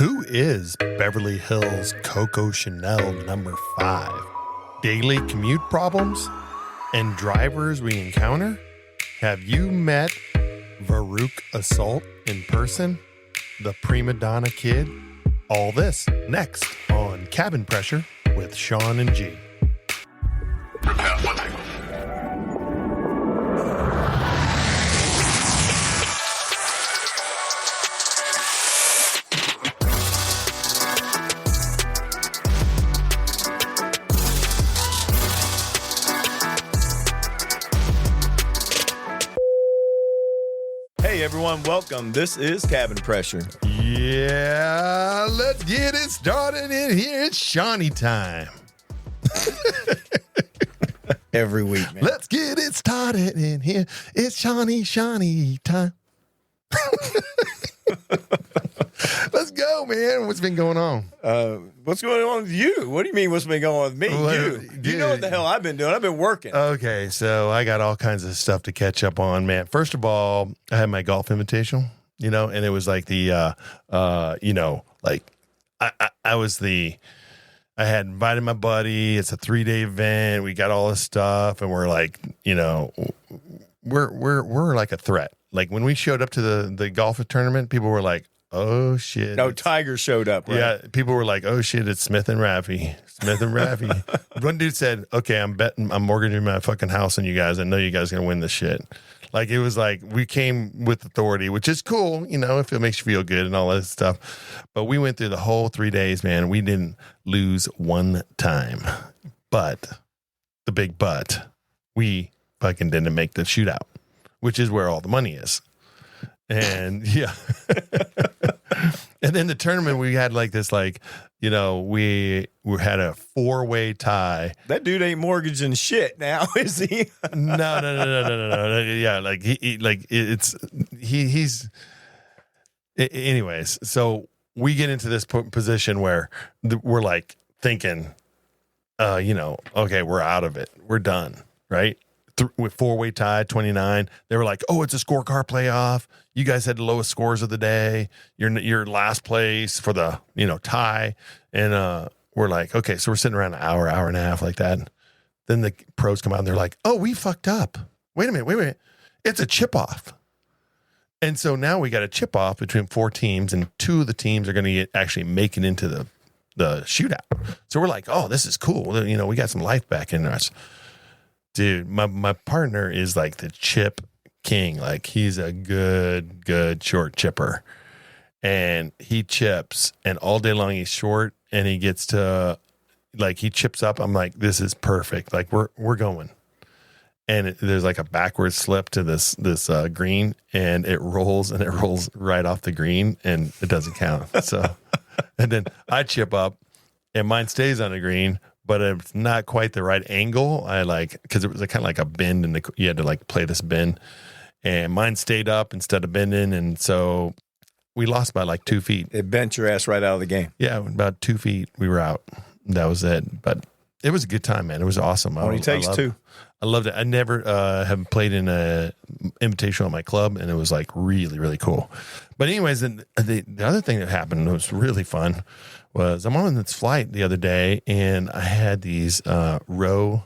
Who is Beverly Hills Coco Chanel number 5? Daily commute problems and drivers we encounter? Have you met Veruca Assault in person? The Prima Donna kid? All this next on Cabin Pressure with Shawn and G. Prepare for takeoff. Hey everyone, welcome. This is Cabin Pressure. Yeah, let's get it started in here. It's Shawnee time. Every week, man. Let's get it started in here. It's Shawnee time. Let's go, man. What's been going on? What's going on with you? What do you mean what's been going on with me? Well, You know what the hell I've been doing. I've been working. Okay, so I got all kinds of stuff to catch up on, man. First of all, I had my golf invitational, and it was like the, I had invited my buddy. It's a 3-day event. We got all this stuff, and we're like, we're like a threat. Like when we showed up to the golf tournament, people were like, "Oh shit!" No, Tiger showed up. Right? Yeah, people were like, "Oh shit, it's Smith and Raffy." One dude said, "Okay, I'm mortgaging my fucking house on you guys. I know you guys are gonna win this shit." Like it was like we came with authority, which is cool, if it makes you feel good and all that stuff. But we went through the whole 3 days, man. We didn't lose one time. But the big but, we fucking didn't make the shootout, which is where all the money is. And yeah. And then the tournament, we had like this, we had a 4-way tie. That dude ain't mortgaging shit now, is he? No. Yeah, he's. Anyways, so we get into this position where we're like thinking, okay, we're out of it. We're done, right? With 4-way tie, 29. They were like, "Oh, it's a scorecard playoff. You guys had the lowest scores of the day. You're last place for the tie." And we're like, okay, so we're sitting around an hour and a half like that. Then the pros come out and they're like, "Oh, we fucked up. Wait a minute. It's a chip off." And so now we got a chip off between 4 teams, and 2 of the teams are going to actually make it into the shootout. So we're like, "Oh, this is cool. We got some life back in us." Dude, my partner is like the chip king. Like he's a good short chipper, and he chips, and all day long he's short, and he gets to he chips up. I'm like, this is perfect. Like we're going, and there's like a backward slip to this green, and it rolls right off the green, and it doesn't count. So, and then I chip up, and mine stays on the green. But it's not quite the right angle. Because it was kind of like a bend, and you had to play this bend, and mine stayed up instead of bending, and so we lost by 2 feet. It bent your ass right out of the game. Yeah, about 2 feet we were out. That was it. But it was a good time, man. It was awesome. Only takes 2. I loved it. I never have played in a invitational at my club, and it was really, really cool. But anyways, the other thing that happened that was really fun was I'm on this flight the other day, and I had these row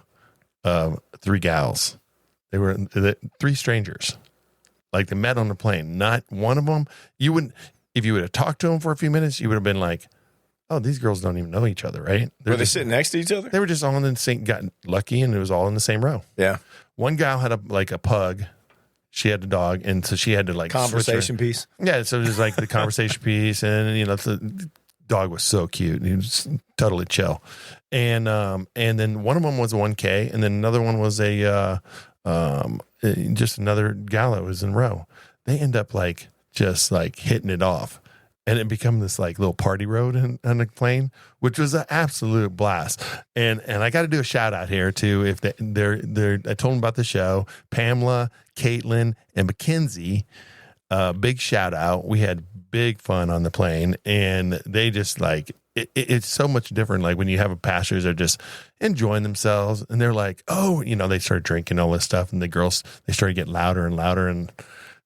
of 3 gals. They were 3 strangers. They met on the plane. Not one of them. You wouldn't, if you would have talked to them for a few minutes, you would have been like, "Oh, these girls don't even know each other, right?" Were they sitting next to each other? They were just all in the same, got lucky, and it was all in the same row. Yeah. One gal had a pug. She had a dog, and so she had to conversation piece. Yeah, so it was the conversation piece, and the dog was so cute. He was totally chill, and then one of them was a 1K, and then another one was a just another gal that was in row. They end up just hitting it off, and it become this little party road on the plane, which was an absolute blast. And I got to do a shout out here too. If they're I told them about the show, Pamela, Caitlin, and Mackenzie. Big shout out. We had big fun on the plane, and they just it's so much different. When you have a passengers that are just enjoying themselves, and they're like, "Oh," they started drinking all this stuff, and the girls, they started getting louder and louder, and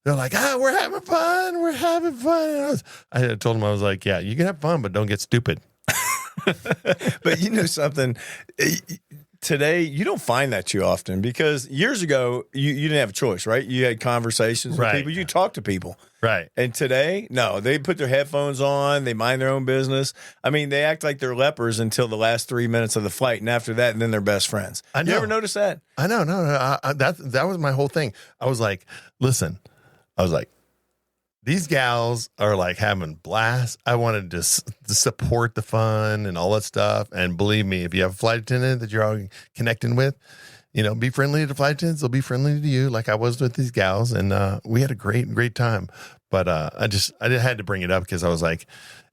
they're like, we're having fun. We're having fun. And I told them, I was like, yeah, you can have fun, but don't get stupid. But you know something, today you don't find that too often because years ago you didn't have a choice, right? You had conversations with people. You talk to people. Right. And today, no, they put their headphones on. They mind their own business. I mean, they act like they're lepers until the last 3 minutes of the flight. And after that, and then they're best friends. I know. You ever notice that? I know. No. That was my whole thing. I was like, listen, these gals are like having blasts. I wanted to support the fun and all that stuff. And believe me, if you have a flight attendant that you're all connecting with, be friendly to the flight attendants. They'll be friendly to you, like I was with these gals. And we had a great time. But I had to bring it up because I was like,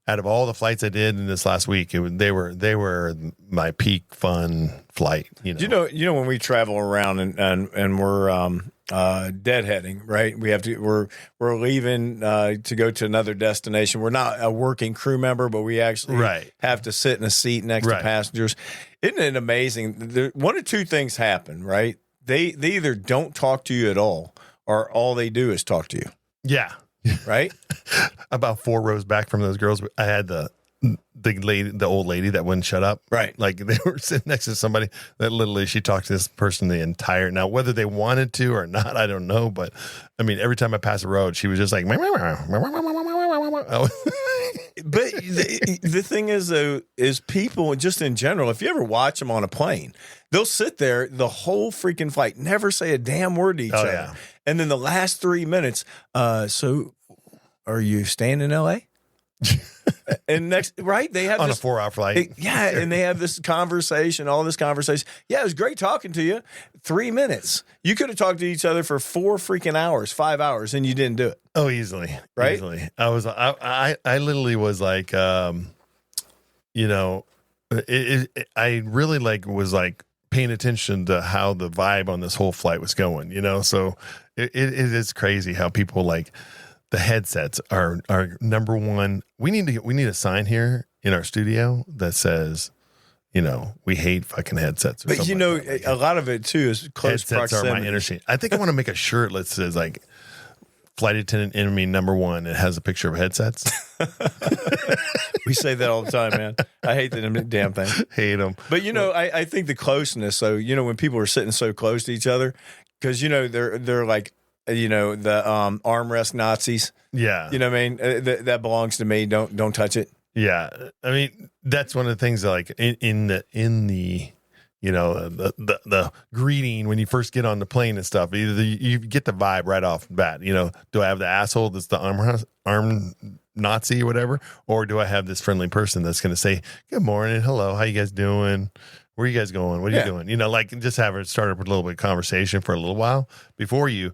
out of all the flights I did in this last week, they were my peak fun flight. You know when we travel around and we're deadheading, right? We're leaving to go to another destination. We're not a working crew member, but we actually have to sit in a seat next to passengers. Isn't it amazing? One or two things happen, right? They either don't talk to you at all, or all they do is talk to you. Yeah. Right. About 4 rows back from those girls, I had the old lady that wouldn't shut up. Right. Like they were sitting next to somebody that literally she talked to this person the entire, now whether they wanted to or not, I don't know. But I mean, every time I passed the road, she was just like, but the thing is though, is people just in general, if you ever watch them on a plane, they'll sit there the whole freaking flight, never say a damn word to each other. Yeah. And then the last 3 minutes, so are you staying in LA? And next, right? They have on a 4-hour flight. And they have this conversation, all this conversation. Yeah, it was great talking to you. 3 minutes. You could have talked to each other for 4 freaking hours, 5 hours, and you didn't do it. Oh, easily. Right? Easily. I literally was like, I really was paying attention to how the vibe on this whole flight was going, so it is crazy how people the headsets are number one. We need a sign here in our studio that says, we hate fucking headsets. But a lot of it too is close headsets proximity. Are my interest. I think I want to make a shirt that says flight attendant enemy number 1. It has a picture of headsets. We say that all the time, man. I hate the damn thing. Hate them. But I think the closeness. So when people are sitting so close to each other, because they're like, the armrest Nazis. Yeah. You know what I mean? That belongs to me. Don't touch it. Yeah. I mean, that's one of the things in the the greeting when you first get on the plane and stuff, either you get the vibe right off the bat, do I have the asshole that's the arm Nazi or whatever, or do I have this friendly person that's going to say, good morning, hello, how you guys doing? Where are you guys going? What are you doing? Just have it start up with a little bit of conversation for a little while before you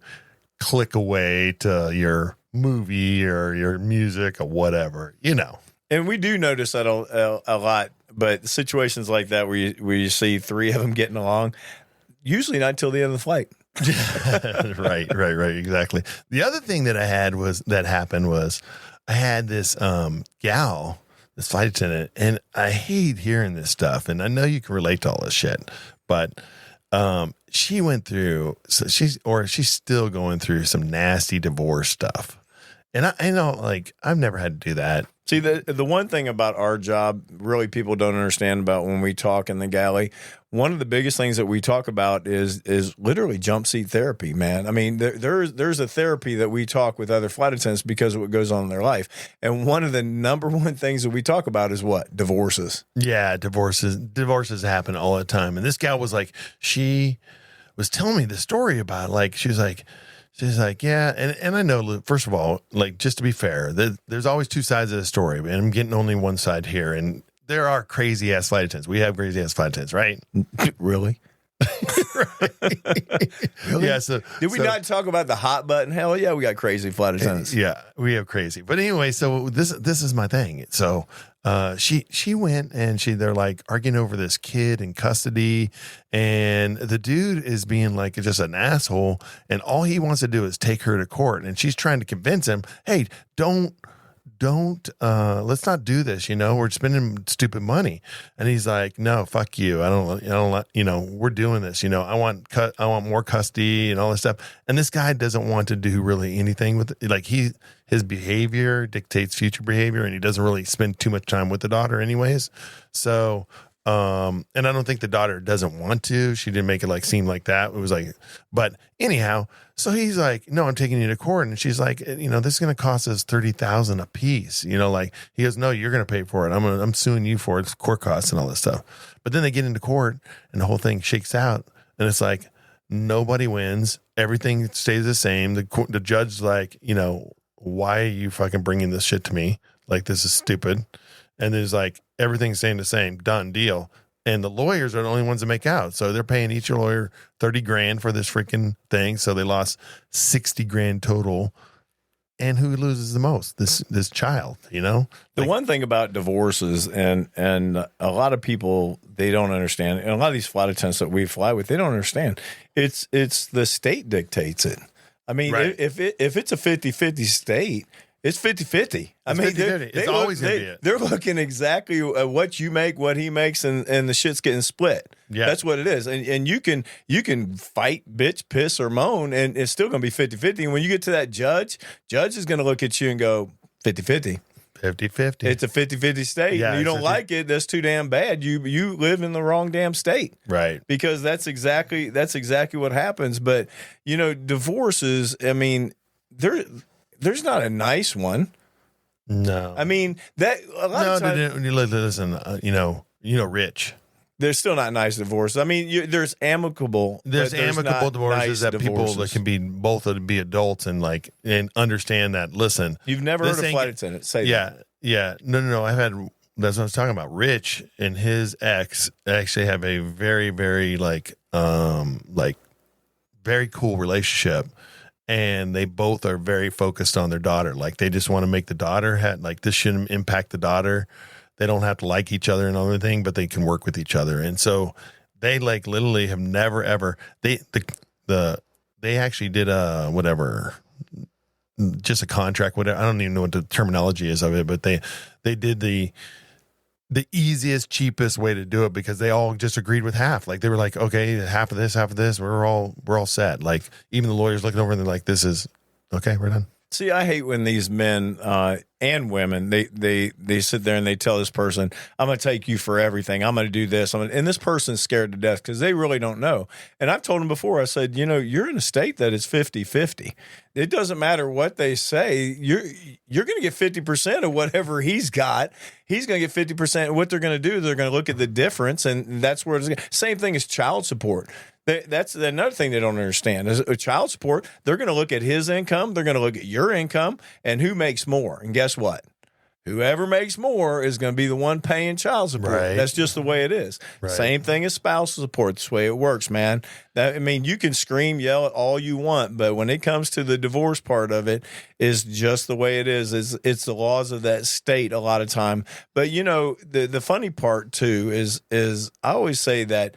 click away to your movie or your music or whatever, And we do notice that a lot, but situations like that where you see 3 of them getting along, usually not till the end of the flight. Right, exactly. The other thing that happened was I had this gal, this flight attendant, and I hate hearing this stuff, and I know you can relate to all this shit, but she went through, she's still going through some nasty divorce stuff. And I know, I've never had to do that. See, the one thing about our job, really people don't understand about when we talk in the galley, one of the biggest things that we talk about is literally jump seat therapy, man. I mean, there's a therapy that we talk with other flight attendants because of what goes on in their life. And one of the number one things that we talk about is what? Divorces. Yeah, divorces. Divorces happen all the time. And this gal was she was telling me the story about she's like, yeah. And I know, first of all, just to be fair, there's always 2 sides of the story, and I'm getting only one side here. And there are crazy ass flight attendants. We have crazy ass flight attendants, right? Really? Really? Yeah. So did we not talk about the hot button? Hell yeah, we got crazy flight attendants. Yeah, we have crazy. But anyway, so this is my thing. So she went and they're arguing over this kid in custody, and the dude is being just an asshole, and all he wants to do is take her to court, and she's trying to convince him, hey, don't let's not do this. We're spending stupid money. And he's like, no, fuck you. I don't, we're doing this. I want more custody and all this stuff. And this guy doesn't want to do really anything with it. Like his behavior dictates future behavior, and he doesn't really spend too much time with the daughter anyways. So, and I don't think the daughter doesn't want to. She didn't make it seem like that. It was like, but anyhow, so he's like, no, I'm taking you to court. And she's like, this is going to cost us $30,000 a piece. He goes, no, you're going to pay for it. I'm suing you for it. It's court costs and all this stuff. But then they get into court and the whole thing shakes out, and it's like, nobody wins. Everything stays the same. The judge's like, why are you fucking bringing this shit to me? Like, this is stupid. And there's like, everything's staying the same, done deal. And the lawyers are the only ones that make out. So they're paying each lawyer $30,000 for this freaking thing. So they lost $60,000 total. And who loses the most? This child, The one thing about divorces, and a lot of people, they don't understand, and a lot of these flight attendants that we fly with, they don't understand. It's the state dictates it. I mean, right. if it's a 50-50 state, it's 50-50. I mean, 50-50. It's always going to be it. They're looking exactly at what you make, what he makes, and the shit's getting split. Yeah. That's what it is. And you can fight, bitch, piss, or moan, and it's still going to be 50-50. And when you get to that judge is going to look at you and go, 50-50. 50-50. It's a 50-50 state. Yeah, and you don't like it, that's too damn bad. You live in the wrong damn state. Right. Because that's exactly what happens. But, divorces, I mean, there's not a nice one. No. I mean, that a lot of times. Listen, Rich. There's still not nice divorces. I mean, there's amicable. There's amicable divorces nice that people that can be both be adults and understand that. Listen, you've never heard a flight attendant say that. Yeah. No. I've had. That's what I was talking about. Rich and his ex actually have a very, very very cool relationship. And they both are very focused on their daughter. Like, they just want to make the daughter this shouldn't impact the daughter. They don't have to like each other and everything, but they can work with each other. And so they literally have never ever they actually did just a contract, whatever. I don't even know what the terminology is of it, but they did the easiest, cheapest way to do it, because they all just agreed with half. Like, they were like, okay, half of this, we're all set. Like, even the lawyers looking over and they're like, this is okay, we're done. See, I hate when these men and women, they sit there and they tell this person, I'm going to take you for everything. I'm going to do this. And this person's scared to death because they really don't know. And I've told them before, I said, you're in a state that is 50-50. It doesn't matter what they say. You're going to get 50% of whatever he's got. He's going to get 50%. What they're going to do, they're going to look at the difference, and that's where it's going. Same thing as child support. That's another thing they don't understand. As a child support, they're going to look at his income, they're going to look at your income, and who makes more. And guess what? Whoever makes more is going to be the one paying child support. Right. That's just the way it is. Right. Same thing as spousal support. That's the way it works, man. You can scream, yell at all you want, but when it comes to the divorce part of it, is just the way it is. It's the laws of that state a lot of time. But the funny part too is I always say that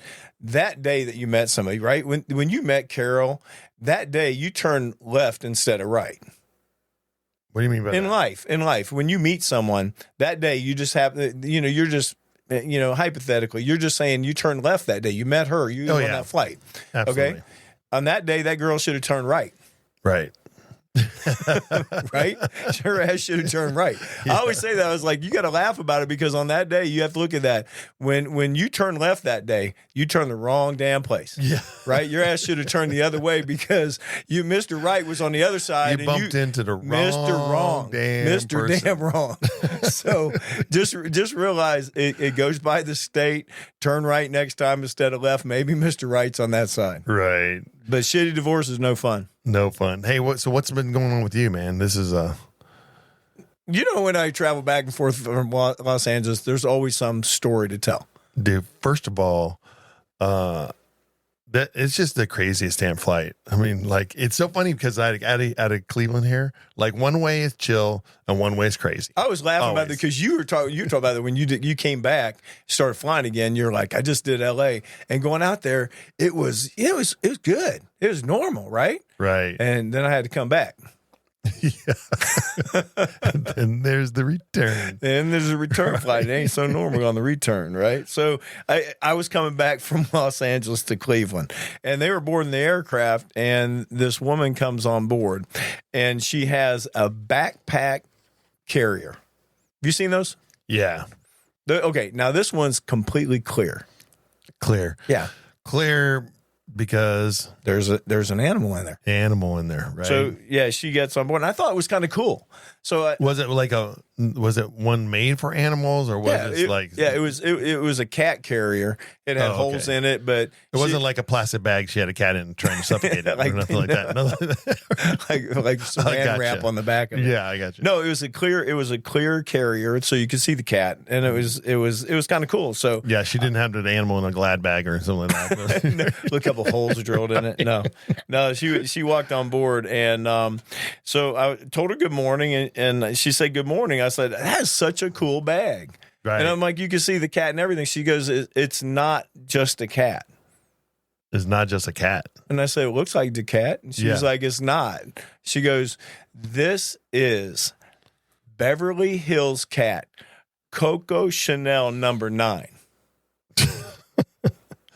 day that you met somebody, right? When you met Carol, that day you turned left instead of right. What do you mean by that? In life, when you meet someone, that day you just have, you're just, hypothetically, you're just saying you turned left that day. You met her, on that flight. Absolutely. Okay. On that day, that girl should have turned right. Right. Right? Her ass should have turned right. Yeah. I always say that. I was like, you got to laugh about it, because on that day, you have to look at that. When you turn left that day, you turn the wrong damn place. Yeah. Right? Your ass should have turned the other way, because Mr. Right was on the other side. You bumped into the wrong Mr. Wrong. Mr. person. Damn wrong. So just realize it goes by the state. Turn right next time instead of left. Maybe Mr. Right's on that side. Right. But shitty divorce is no fun. No fun. Hey, what's been going on with you, man? This is when I travel back and forth from Los Angeles, there's always some story to tell. Dude, first of all, that it's just the craziest damn flight. I mean, it's so funny because out of Cleveland here, one way is chill and one way is crazy. I was laughing about it because you were talking about it when you came back, started flying again. You're like, I just did LA, and going out there, it was good. It was normal, right? Right. And then I had to come back. And then there's the return. And there's a return flight. It ain't so normal on the return, right? So I was coming back from Los Angeles to Cleveland, and they were boarding the aircraft, and this woman comes on board, and she has a backpack carrier. Have you seen those? Yeah. Okay, now this one's completely clear. Clear. Yeah. Clear because There's an animal in there. animal in there, right? So yeah, she gets on board, and I thought it was kind of cool. So was it one made for animals, or was it was a cat carrier. It had holes in it, but it wasn't like a plastic bag she had a cat in trying to suffocate it or nothing like that. like saran wrap on the back of it. Yeah, I got you. No, it was a clear carrier, so you could see the cat, and it was kind of cool. So yeah, she didn't have the animal in a Glad bag or something like that. Look, a couple holes drilled in it. No, she walked on board, and so I told her good morning, and she said good morning. I said, that is such a cool bag. Right. And I'm like, you can see the cat and everything. She goes, it's not just a cat. It's not just a cat. And I said, it looks like the cat. And she was like, it's not. She goes, this is Beverly Hills cat, Coco Chanel number 9.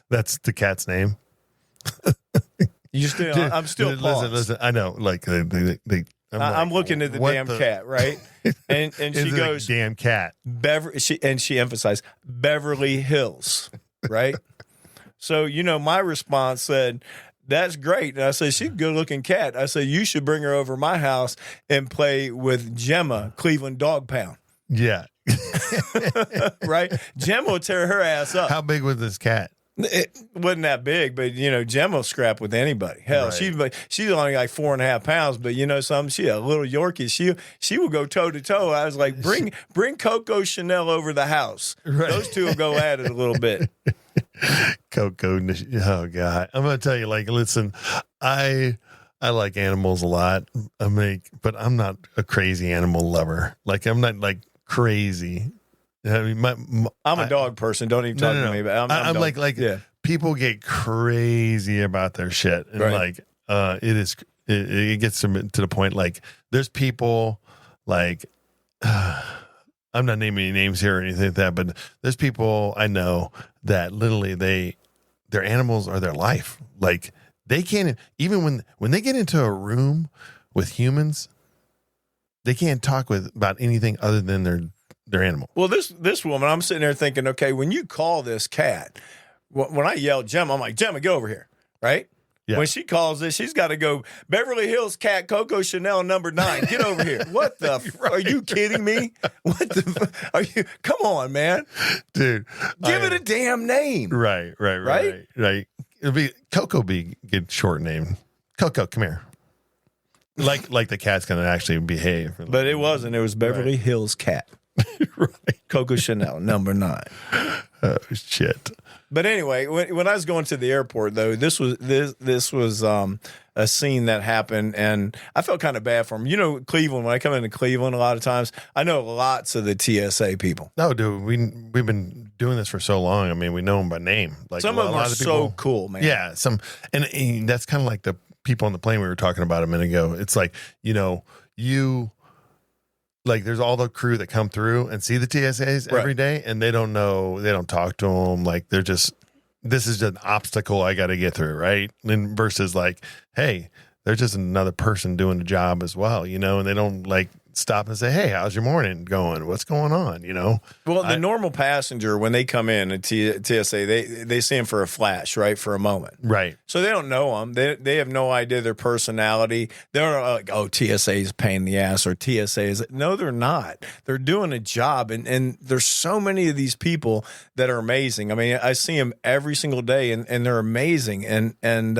That's the cat's name. I'm still paused. Listen. I know, like I'm looking at the damn cat, right? And she goes, "Damn cat." She emphasized Beverly Hills, right? So my response said, "That's great." And I said, "She's a good-looking cat." I said, "You should bring her over to my house and play with Gemma, Cleveland Dog Pound." Yeah, right. Gemma will tear her ass up. How big was this cat? It wasn't that big, but Gemma will scrap with anybody. Hell, right. she's only like 4.5 pounds, but something, she a little Yorkie. She will go toe to toe. I was like, bring Coco Chanel over the house. Right. Those two will go at it a little bit. Coco, oh God, I'm gonna tell you. Like, listen, I like animals a lot. But I'm not a crazy animal lover. Like, I'm not like crazy. I mean, I'm a dog person. Don't even talk to me about it. I'm like people get crazy about their shit, and right. it gets to the point, like, there's people like I'm not naming any names here or anything like that, but there's people I know that literally their animals are their life. Like, they can't, even when they get into a room with humans, they can't talk about anything other than their animal. Well, this woman, I'm sitting there thinking, okay, when you call this cat, when I yell Gemma, I'm like, Gemma, get over here, right? Yeah. When she calls this, she's got to go, Beverly Hills cat, Coco Chanel number 9, get over here. What the right. Are you kidding me? What the are you? Come on, man, dude, give it a damn name. Right. It'll be Coco, be good short name. Coco, come here. Like the cat's gonna actually behave, but it wasn't. It was Beverly Hills cat. Right. Coco Chanel number 9. Oh shit. But anyway, when I was going to the airport, though, this was a scene that happened, and I felt kind of bad for him. Cleveland. When I come into Cleveland, a lot of times I know lots of the TSA people. No, dude, we've been doing this for so long. I mean, we know them by name. Like, some of them are so cool, man. Yeah, and that's kind of like the people on the plane we were talking about a minute ago. It's like like, there's all the crew that come through and see the TSAs every day, and they don't talk to them. Like, they're just, this is just an obstacle I got to get through, right? And versus like, hey, they're just another person doing the job as well, and they don't like stop and say, hey, how's your morning going? What's going on? Well, the normal passenger, when they come in at TSA, they see him for a flash, right? For a moment. Right. So they don't know them. They have no idea their personality. They're like, oh, TSA is a pain in the ass, or TSA is. No, they're not. They're doing a job. And there's so many of these people that are amazing. I mean, I see them every single day, and they're amazing. And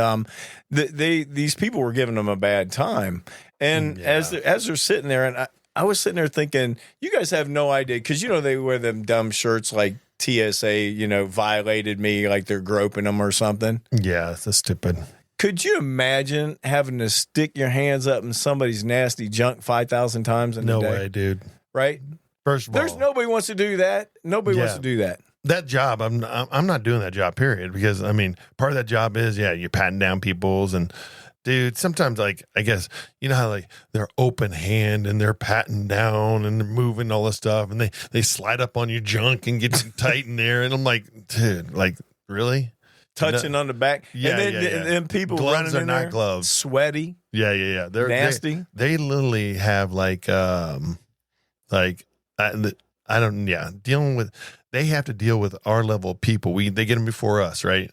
these people were giving them a bad time. And as they're sitting there, and I was sitting there thinking, you guys have no idea, because they wear them dumb shirts like TSA, violated me, like they're groping them or something. Yeah, that's stupid. Could you imagine having to stick your hands up in somebody's nasty junk 5,000 times in a day? No way, dude. Right? First of all, there's nobody wants to do that. Nobody wants to do that. That job, I'm not doing that job, period. Because, I mean, part of that job is, you're patting down people's, and Dude, sometimes like I guess you know how like they're open hand and they're patting down and they're moving all this stuff and they slide up on your junk and get you tight in there and I'm like, dude, like really? Touching on the back. Yeah, and then, yeah. And then people Gloves running are in not there, gloves. sweaty. Yeah. They're nasty. They literally have like I don't dealing with they have to deal with our level of people. They get them before us, right?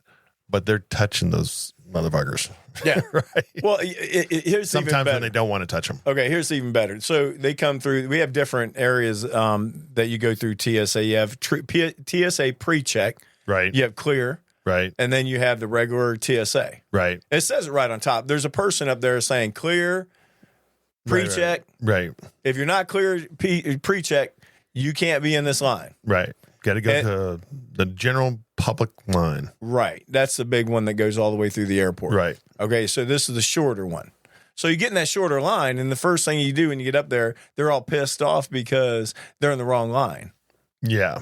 But they're touching those motherfuckers. Yeah. Right. Well, here's Sometimes even better. when they don't want to touch them. Okay, here's even better. So they come through. We have different areas that you go through TSA. You have TSA pre-check. Right. You have clear. Right. And then you have the regular TSA. Right. It says it right on top. There's a person up there saying clear, pre-check. Right. If you're not clear pre-check, you can't be in this line. Right. Got to go to the general public line. Right. That's the big one that goes all the way through the airport. Right. Okay, so this is the shorter one. So you get in that shorter line, and the first thing you do when you get up there, they're all pissed off because they're in the wrong line. Yeah.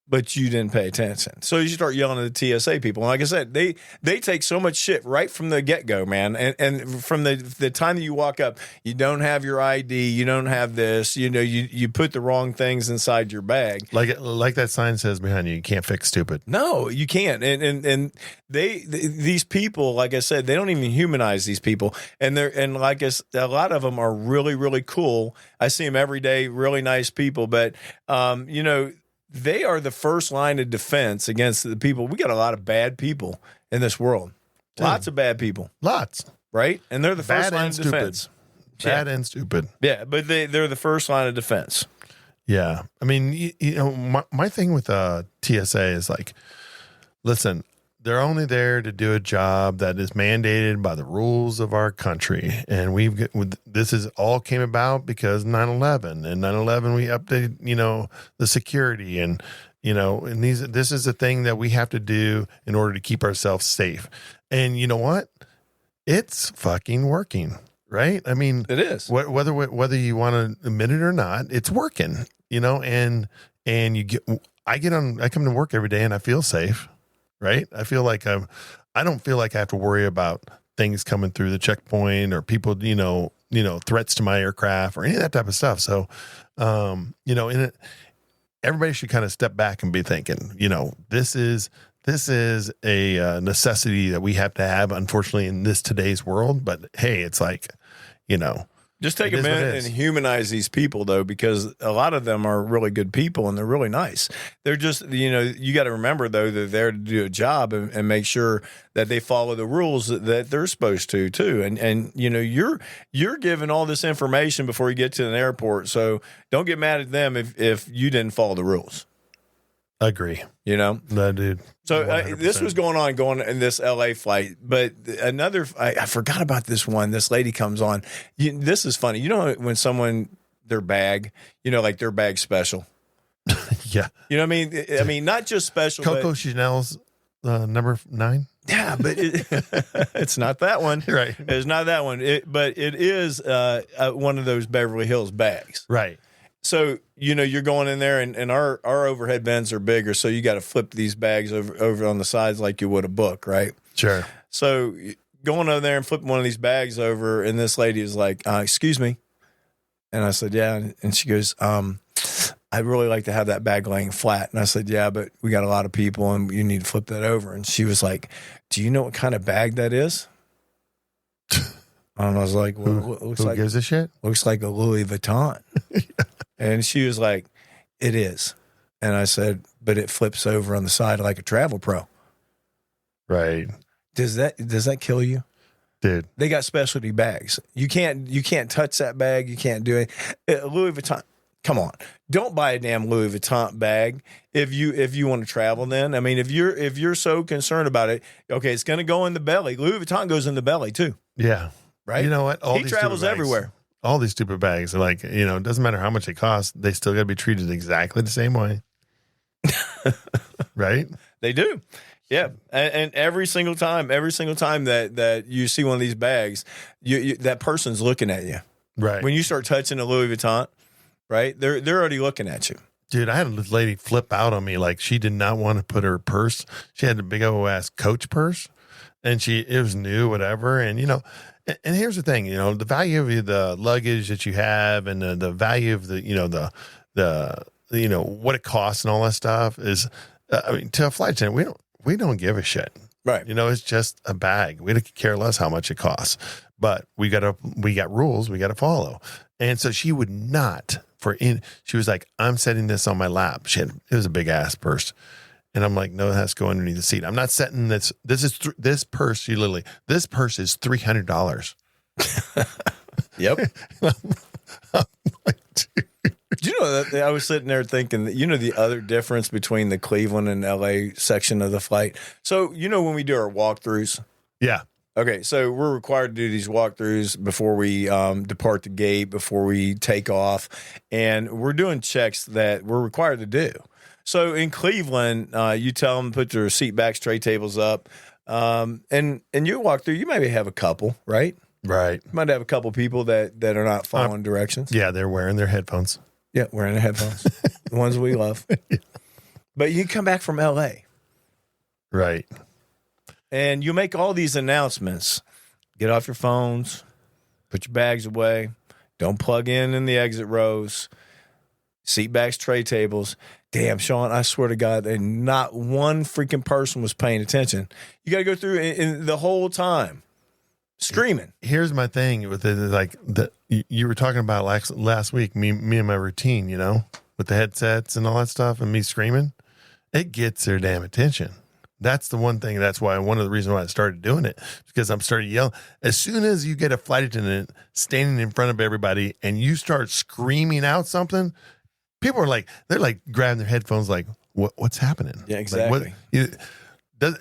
But you didn't pay attention. So you start yelling at the TSA people. And like I said, they take so much shit right from the get-go, man. And from the time that you walk up, you don't have your ID, you don't have this, you put the wrong things inside your bag. Like that sign says behind you can't fix stupid. No, you can't. And these people, like I said, they don't even humanize these people. And like a lot of them are really, really cool. I see them every day, really nice people. But, they are the first line of defense against the people. We got a lot of bad people in this world. Lots of bad people. Lots. Right? And they're the first line of defense. Bad and stupid. Yeah, but they're the first line of defense. Yeah. I mean, my thing with TSA is like, listen, they're only there to do a job that is mandated by the rules of our country. And this is all came about because 9/11 and 9/11, we updated, the security and this is a thing that we have to do in order to keep ourselves safe. And you know what? It's fucking working, right? I mean, it is whether you want to admit it or not, it's working, and I come to work every day and I feel safe. Right. I feel like I don't feel like I have to worry about things coming through the checkpoint or people, threats to my aircraft or any of that type of stuff. So, everybody should kind of step back and be thinking, this is a necessity that we have to have, unfortunately, in today's world. But hey, it's like, just take a minute and humanize these people, though, because a lot of them are really good people and they're really nice. They're just, you got to remember, though, they're there to do a job and make sure that they follow the rules that they're supposed to, too. And you're given all this information before you get to an airport. So don't get mad at them if you didn't follow the rules. Agree. No, dude. So this was going in this LA flight, but I forgot about this one. This lady comes on. This is funny. When someone, their bag, like their bag special. Yeah. You know what I mean? I mean, not just special. Coco Chanel's number 9. Yeah, but it's not that one. Right. It's not that one. But it is one of those Beverly Hills bags. Right. So, you're going in there and our overhead bins are bigger. So you got to flip these bags over on the sides like you would a book, right? Sure. So going over there and flipping one of these bags over. And this lady is like, excuse me. And I said, yeah. And she goes, I'd really like to have that bag laying flat. And I said, yeah, but we got a lot of people and you need to flip that over. And she was like, do you know what kind of bag that is? And I was like, well, who gives a shit? Looks like a Louis Vuitton. Yeah. And she was like, it is. And I said, but it flips over on the side like a Travel Pro. Right. Does that kill you? Dude. They got specialty bags. You can't touch that bag. You can't do it. Louis Vuitton. Come on. Don't buy a damn Louis Vuitton bag if you want to travel then. I mean, if you're so concerned about it, okay, it's going to go in the belly. Louis Vuitton goes in the belly too. Yeah. Right? You know what? He travels everywhere. All these stupid bags are like, it doesn't matter how much they cost. They still got to be treated exactly the same way. Right? They do. Yeah. And every single time that you see one of these bags, you that person's looking at you. Right. When you start touching a Louis Vuitton, right? They're already looking at you. Dude, I had a lady flip out on me like she did not want to put her purse. She had a big old ass Coach purse. and it was new, whatever. And, and here's the thing, the value of the luggage that you have and the value of what it costs and all that stuff is, to a flight attendant, we don't give a shit. Right. It's just a bag. We don't care less how much it costs, but we got rules we got to follow. And so she would not she was like, I'm setting this on my lap. It was a big ass purse. And I'm like, no, it has to go underneath the seat. I'm not setting this. This purse, this purse is $300. Yep. I'm like, dude. Do you know that I was sitting there thinking that, the other difference between the Cleveland and LA section of the flight? So, when we do our walkthroughs? Yeah. Okay, so we're required to do these walkthroughs before we depart the gate, before we take off, and we're doing checks that we're required to do. So in Cleveland, you tell them to put their seat backs, tray tables up, and you walk through. You maybe have a couple, right? Right. You might have a couple people that are not following directions. Yeah, they're wearing their headphones. Yeah, wearing their headphones, the ones we love. Yeah. But you come back from L.A. Right. And you make all these announcements. Get off your phones. Put your bags away. Don't plug in the exit rows. Seat backs, tray tables. Damn, Shawn, I swear to God, not one freaking person was paying attention. You got to go through in the whole time screaming. Here's my thing with it. You were talking about last week, me and my routine, with the headsets and all that stuff and me screaming. It gets their damn attention. That's the one thing. That's why one of the reasons why I started doing it, because I'm starting to yell. As soon as you get a flight attendant standing in front of everybody and you start screaming out something, people are they're grabbing their headphones what's happening? Yeah, exactly.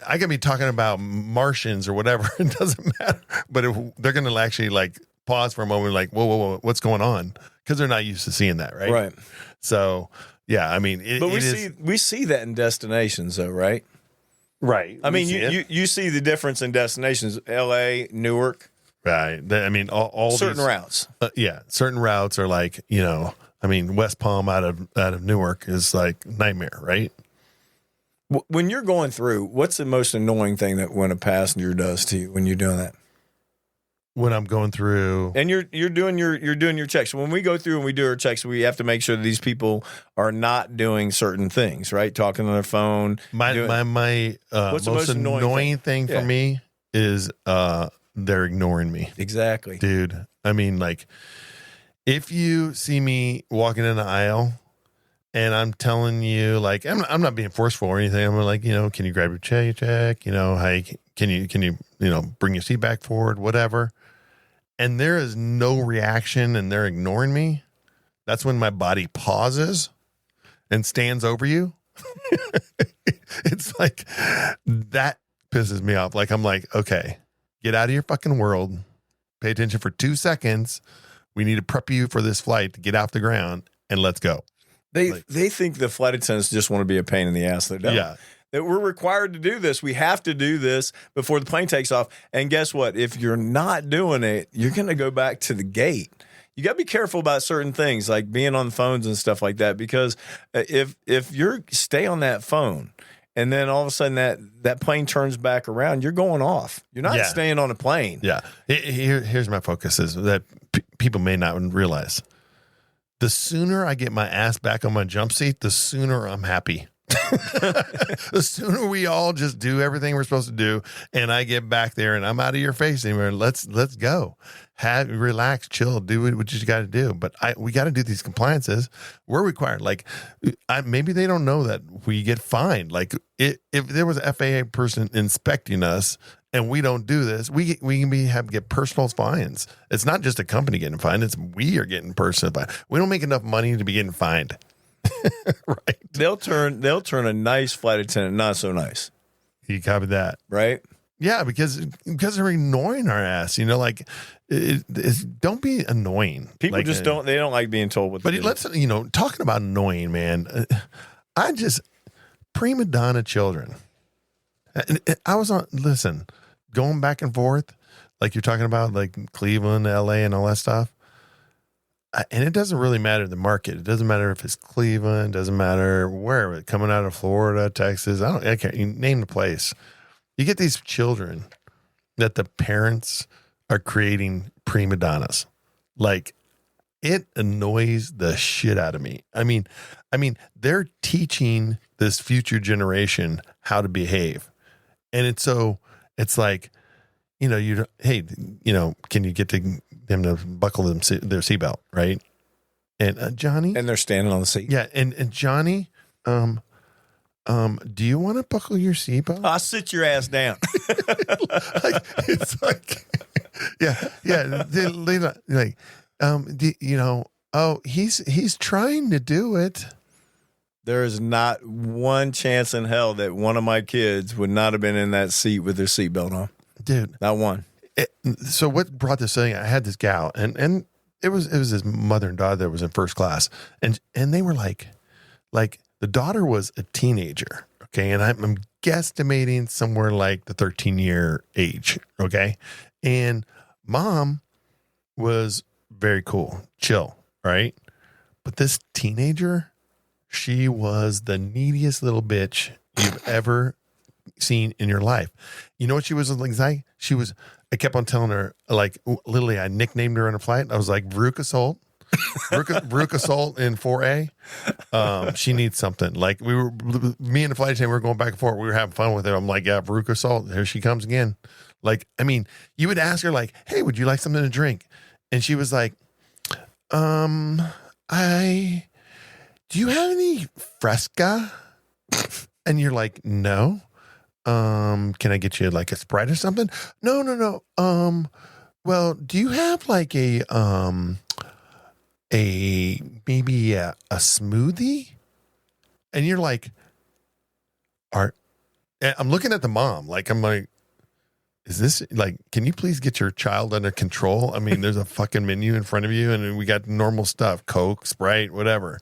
I can be talking about Martians or whatever. It doesn't matter. But if they're going to actually pause for a moment, whoa, what's going on? Because they're not used to seeing that, right? Right. So, yeah, I mean, we see that in destinations, though, right? Right. I mean, you see the difference in destinations, L.A., Newark. Right. I mean, all certain routes. Certain routes are West Palm out of Newark is nightmare, right? When you're going through, what's the most annoying thing that when a passenger does to you when you're doing that? When I'm going through, and you're doing your checks. When we go through and we do our checks, we have to make sure that these people are not doing certain things, right? Talking on their phone. My what's most annoying thing for me is they're ignoring me. Exactly, dude. I mean, if you see me walking in the aisle and I'm telling you, I'm not being forceful or anything. I'm can you grab your check? Hey, can you bring your seat back forward, whatever. And there is no reaction and they're ignoring me. That's when my body pauses and stands over you. It's that pisses me off. I'm okay, get out of your fucking world. Pay attention for 2 seconds. We need to prep you for this flight to get off the ground and let's go. They think the flight attendants just want to be a pain in the ass. They don't. Yeah. That we're required to do this. We have to do this before the plane takes off. And guess what? If you're not doing it, you're going to go back to the gate. You got to be careful about certain things like being on the phones and stuff like that, because if you stay on that phone and then all of a sudden that plane turns back around, you're going off. You're not staying on a plane. Yeah. Here's my focus is that people may not realize. The sooner I get my ass back on my jump seat, the sooner I'm happy. The sooner we all just do everything we're supposed to do and I get back there and I'm out of your face anymore, let's go. Relax, chill, do what you got to do. But we got to do these compliances. We're required. Maybe they don't know that we get fined. If there was an FAA person inspecting us and we don't do this, we can get personal fines. It's not just a company getting fined; it's we are getting personal fined. We don't make enough money to be getting fined. Right? They'll turn a nice flight attendant not so nice. You copied that, right? Yeah, because they're ignoring our ass. Don't be annoying. People just don't. They don't like being told what. But let's talking about annoying, man. Prima Donna children. I was going back and forth, you're talking about, Cleveland, LA, and all that stuff. And it doesn't really matter the market. It doesn't matter if it's Cleveland. It doesn't matter where. Coming out of Florida, Texas. I can't. You name the place. You get these children that the parents are creating prima donnas. Like, it annoys the shit out of me. I mean, they're teaching this future generation how to behave. And it's like, hey, can you get them to buckle their seatbelt, right? And Johnny, And they're standing on the seat. yeah, and Johnny, do you want to buckle your seatbelt? I'll sit your ass down. It's like, yeah. They like, he's trying to do it. There is not one chance in hell that one of my kids would not have been in that seat with their seatbelt on. Dude. Not one. So what brought this thing? I had this gal, and it was his mother and daughter that was in first class, and they were like the daughter was a teenager, okay, and I'm guesstimating somewhere like the 13-year age, okay, and mom was very cool, chill, right, but this teenager, she was the neediest little bitch you've ever seen in your life. You know what she was like? I kept on telling her, like, literally, I nicknamed her on a flight. I was like, Veruca Salt. Veruca Salt in 4A. She needs something. Like, me and the flight attendant, we were going back and forth. We were having fun with her. I'm like, yeah, Veruca Salt. Here she comes again. Like, I mean, you would ask her, like, hey, would you like something to drink? And she was like, do you have any Fresca? And you're like, no. Can I get you like a Sprite or something? No. Well, do you have like maybe a smoothie? And you're like, I'm looking at the mom. Like, I'm like, is this like, can you please get your child under control? I mean, there's a fucking menu in front of you and we got normal stuff, Coke, Sprite, whatever,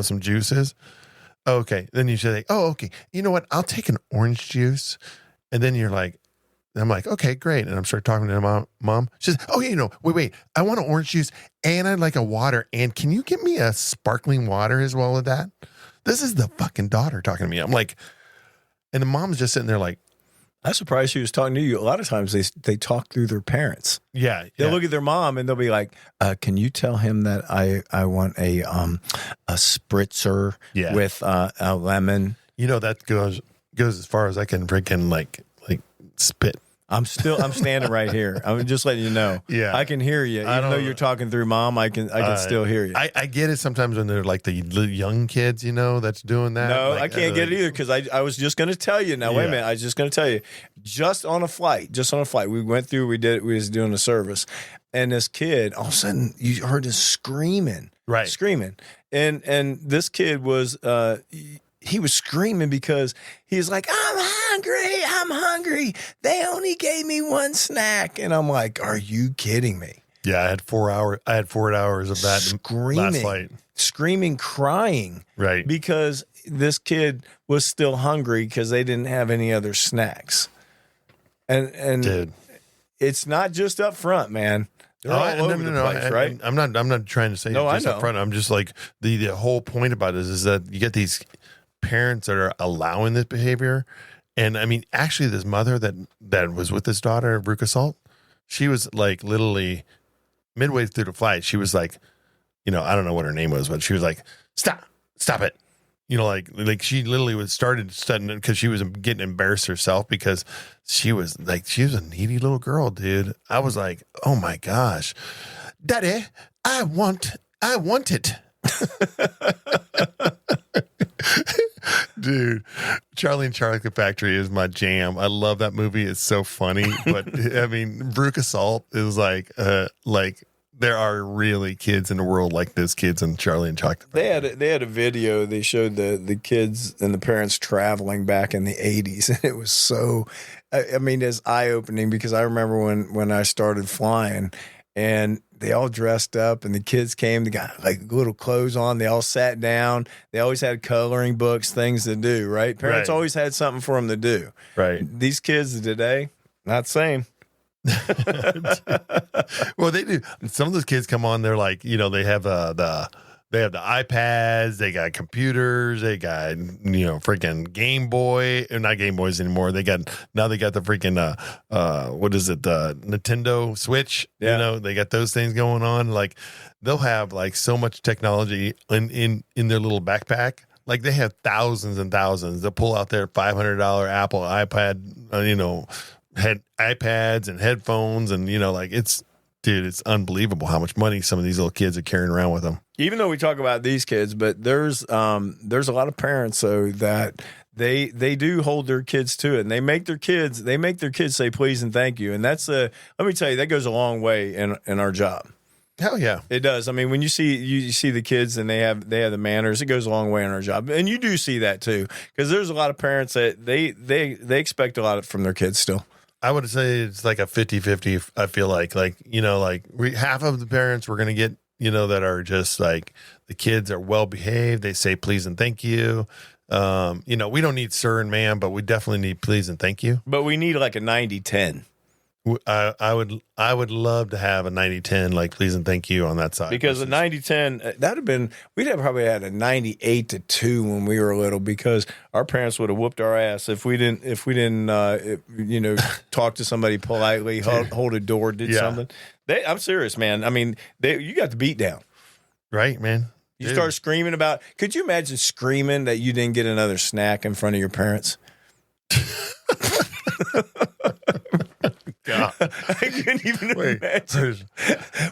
some juices. Okay. Then you say, oh, okay. You know what? I'll take an orange juice. And then I'm like, okay, great. And I'm start talking to mom. She says, oh, wait. I want an orange juice and I'd like a water. And can you get me a sparkling water as well with that? This is the fucking daughter talking to me. I'm like, and the mom's just sitting there like, I'm surprised she was talking to you. A lot of times they talk through their parents. Yeah. They'll look at their mom and they'll be like, can you tell him that I want a spritzer with a lemon? That goes as far as I can freaking like spit. I'm standing right here. I'm just letting you know. Yeah. I can hear you. Even though you're talking through mom, I can still hear you. I get it sometimes when they're like the young kids, that's doing that. No, like, I can't get it either because I was just going to tell you. Now, wait a minute. I was just going to tell you. Just on a flight, we went through, we was doing a service. And this kid, all of a sudden, you heard this screaming. Right. Screaming. And this kid was... he was screaming because he was like, I'm hungry. They only gave me one snack. And I'm like, are you kidding me? Yeah, I had 4 hours of that last flight. Screaming, crying. Right. Because this kid was still hungry because they didn't have any other snacks. And Dude. It's not just up front, man. They're all over the place, right? I'm not trying to say just up front. I'm just like the whole point about it is that you get these parents that are allowing this behavior. And I mean, actually this mother that was with this daughter, Veruca Salt, she was like literally midway through the flight. She was like, I don't know what her name was, but she was like, stop it. Like she literally started studying because she was getting embarrassed herself because she was a needy little girl, dude. I was like, oh my gosh, Daddy, I want it. Dude, Charlie and Chocolate Factory is my jam. I love that movie. It's so funny. But I mean, Veruca Salt is like there are really kids in the world like this kids in Charlie and Chocolate Factory. They had a video. They showed the kids and the parents traveling back in the 80s. And it was so, I mean, it's eye-opening because I remember when I started flying and they all dressed up and the kids came, they got like little clothes on. They all sat down. They always had coloring books, things to do, right? Parents always had something for them to do. Right. These kids today, not the same. Well, they do. Some of those kids come on, they're like, they have They have the iPads, they got computers, they got, freaking Game Boy, or not Game Boys anymore. They got the freaking, what is it? The Nintendo Switch. Yeah. They got those things going on. Like they'll have like so much technology in their little backpack. Like they have thousands and thousands. They'll pull out their $500 Apple iPad, iPads and headphones. And, dude, it's unbelievable how much money some of these little kids are carrying around with them. Even though we talk about these kids, but there's a lot of parents though that they do hold their kids to it, and they make their kids say please and thank you, and that's let me tell you, that goes a long way in our job. Hell yeah, it does. I mean, when you see the kids and they have the manners, it goes a long way in our job, and you do see that too, because there's a lot of parents that they expect a lot from their kids still. I would say it's like a 50-50. I feel like half of the parents we're going to get, that are just like the kids are well behaved. They say please and thank you. We don't need sir and ma'am, but we definitely need please and thank you. But we need like a 90-10. I would love to have a 90-10, like please and thank you on that side. Because a 90-10, that'd have been, we'd have probably had a 98-2 when we were little, because our parents would have whooped our ass if we didn't talk to somebody politely, hold a door, did something. I'm serious, man. I mean, you got the beat down. Right, man. You start screaming about, could you imagine screaming that you didn't get another snack in front of your parents? God. I couldn't even imagine.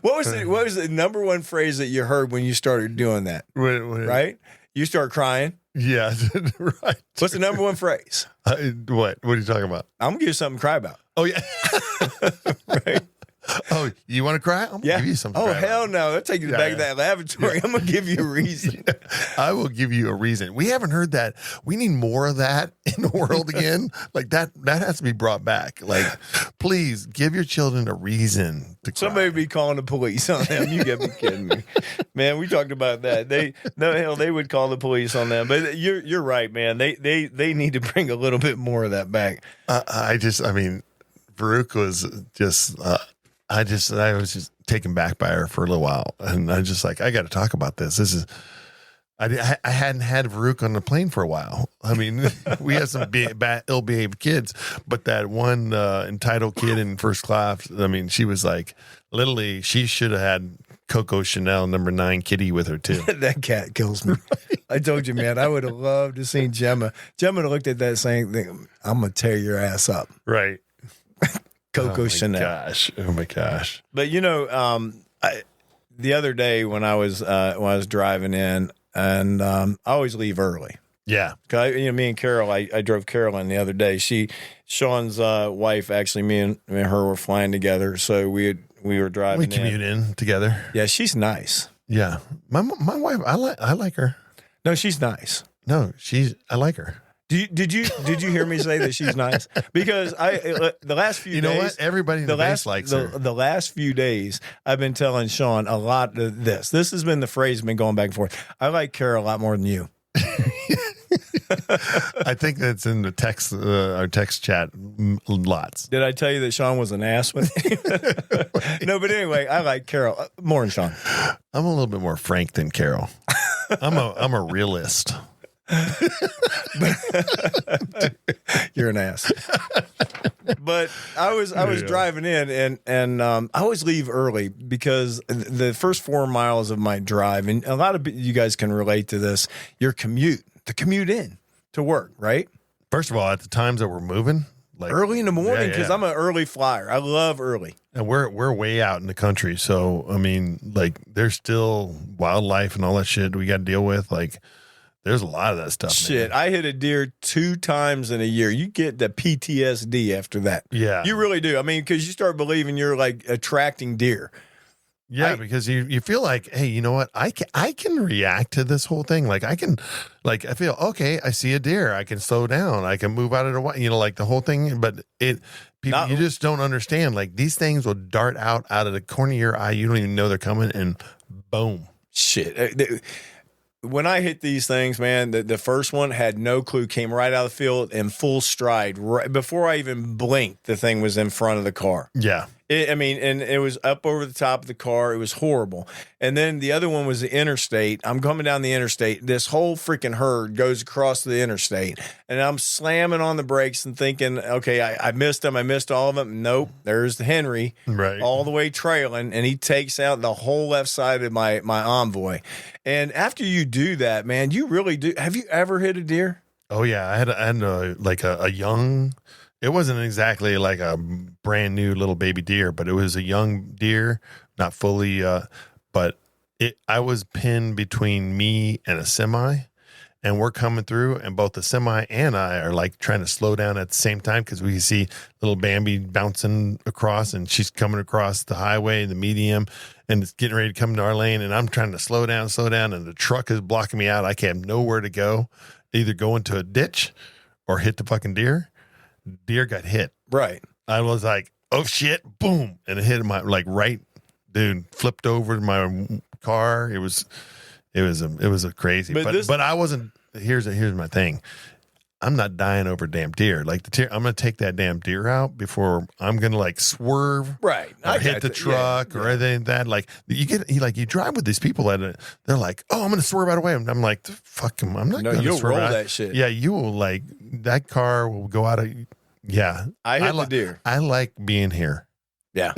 What was the number one phrase that you heard when you started doing that? Wait. Right? You start crying? Yeah, right. What's the number one phrase? What are you talking about? I'm going to give you something to cry about. Oh, yeah. Right? Oh, you want to cry? I'm going to give you something. Oh, hell no. I'll take you back to that lavatory. I'm going to give you a reason. I will give you a reason. We haven't heard that. We need more of that in the world again. Like that has to be brought back. Like, please give your children a reason to cry. Somebody be calling the police on them. You got to be kidding me. Man, we talked about that. They would call the police on them. But you're right, man. They need to bring a little bit more of that back. Farouk was just... I was just taken back by her for a little while, and I just like, I got to talk about this. I hadn't had Farouk on the plane for a while. I mean, we had some ill-behaved kids, but that one entitled kid in first class, I mean, she was like, literally, she should have had Coco Chanel number 9 kitty with her too. That cat kills me. I told you, man, I would have loved to see Gemma. Gemma looked at that same thing. I'm gonna tear your ass up. Right. Coco Chanel. Oh my gosh. But the other day when I was driving in, and I always leave early. Yeah. Cause me and Carol, I drove Carolyn the other day. Sean's wife, actually, me and her were flying together, so we were driving. We commute in together. Yeah, she's nice. Yeah, my wife, I like her. No, she's nice. No, I like her. Did you hear me say that she's nice? Because the last few days, know what? Everybody in the base likes her. The last few days, I've been telling Shawn a lot of this. This has been the phrase been going back and forth. I like Carol a lot more than you. I think that's in the text, our text chat lots. Did I tell you that Shawn was an ass with me? No, but anyway, I like Carol more than Shawn. I'm a little bit more frank than Carol. I'm a realist. You're an ass. But I was driving in, and I always leave early because the first 4 miles of my drive, and a lot of you guys can relate to this, the commute in to work, right? First of all, at the times that we're moving, like early in the morning, because I'm an early flyer. I love early. And we're way out in the country, so I mean, like there's still wildlife and all that shit we got to deal with, like. There's a lot of that stuff. Shit, man. I hit a deer 2 times in a year. You get the PTSD after that. Yeah. You really do. I mean, because you start believing you're like attracting deer. Yeah, because you feel like, hey, you know what? I can react to this whole thing. Like I feel, okay, I see a deer. I can slow down. I can move out of the way, like the whole thing. But you just don't understand. Like these things will dart out of the corner of your eye. You don't even know they're coming, and boom. Shit. When I hit these things, man, the first one had no clue, came right out of the field in full stride. Right before I even blinked, the thing was in front of the car. Yeah. And it was up over the top of the car. It was horrible. And then the other one was the interstate. I'm coming down the interstate. This whole freaking herd goes across the interstate. And I'm slamming on the brakes and thinking, okay, I missed them. I missed all of them. Nope. There's the Henry all the way trailing. And he takes out the whole left side of my Envoy. And after you do that, man, you really do. Have you ever hit a deer? Oh, yeah. I had a young... It wasn't exactly like a brand new little baby deer, but it was a young deer, not fully. But I was pinned between me and a semi, and we're coming through, and both the semi and I are like trying to slow down at the same time because we see little Bambi bouncing across, and she's coming across the highway, the medium, and it's getting ready to come to our lane, and I'm trying to slow down, and the truck is blocking me out. I have nowhere to go, either go into a ditch or hit the fucking deer. Deer got hit. Right. I was like, oh shit, boom. And it hit my flipped over my car. It was a crazy, but I wasn't, here's my thing. I'm not dying over a damn deer. Like I'm going to take that damn deer out before I'm going to like swerve. Right. Or hit the truck or anything like that. Like you drive with these people that they're like, oh, I'm going to swerve out of the way. I'm like, fuck them. I'm not going to swerve out. That shit. Yeah. You will that car will go out of, yeah. I hit the deer. I like being here. Yeah.